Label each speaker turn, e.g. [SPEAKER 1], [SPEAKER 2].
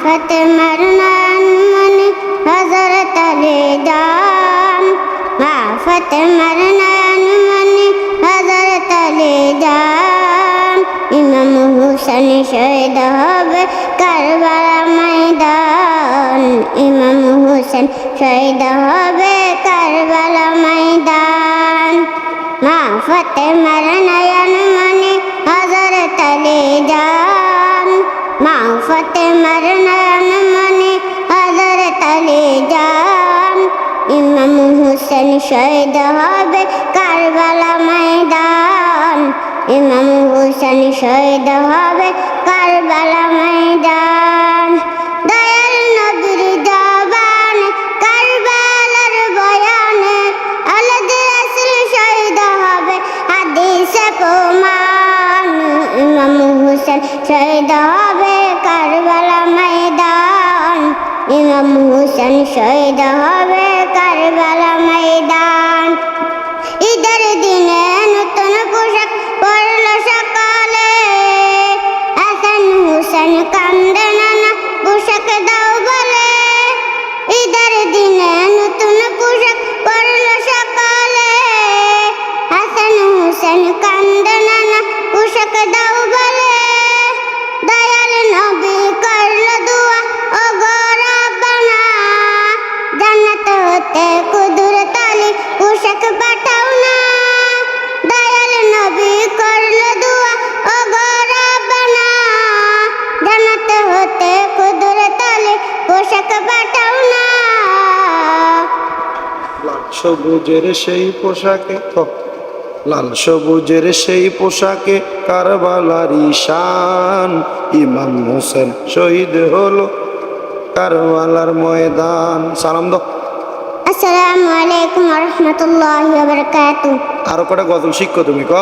[SPEAKER 1] ফাতেমার নয়ন মনি হযরত আলী জান, মা ফাতেমার নয়ন মনি হযরত আলী জান। ইমাম হুসেন শহীদ হবে কারবালা ময়দান, ইমাম হুসেন শহীদ হবে কারবালা ময়দান। মা ফাতেমার নয়ন মনি হযরত আলী জান, মা ফাতেমার নয়ন মনি হযরত আলী জান। ইমাম হুসেন শহীদ হবে কারবালা ময়দান, ইমাম হুসেন শহীদ হবে কারবালা ময়দান। দয়াল নবীর জবানে কারবালার বয়ানে আলাদা রাসূল শহীদ হবে হাদিসে প্রমাণ। ইমাম হুসেন শহীদ হবে কারবালা ময়দান, ইমাম হুসেন শহীদ হবে কারবালা ময়দান। ঈদের দিনে নতুন পোশাক পরল সকালে, হাসান হুসেন কান্দে নানা পোশাক দাও বলে। ঈদের দিনে নতুন পোশাক পরল সকালে, হাসান হুসেন কান্দে নানা পোশাক দাও বলে। দয়াল নবী করল দোয়া ও গো রাব্বানা, জান্নাত হতে কুদরত আলী পোশাক পাঠাও না। দয়াল নবী করল দোয়া ও গো রাব্বানা, জান্নাত হতে কুদরত আলী পোশাক পাঠাও না।
[SPEAKER 2] লাল সবুজের সেই পোশাকে লাল সবুজের সেই পোশাকে কারবালার ঈশান। ইমাম হোসেন শহীদ হলো কারবালার ময়দান। সালাম দাও।
[SPEAKER 1] আসসালামু আলাইকুম ওয়া রাহমাতুল্লাহি ওয়া বারাকাতুহু।
[SPEAKER 2] আরো কটা গজল শিখো তুমি ক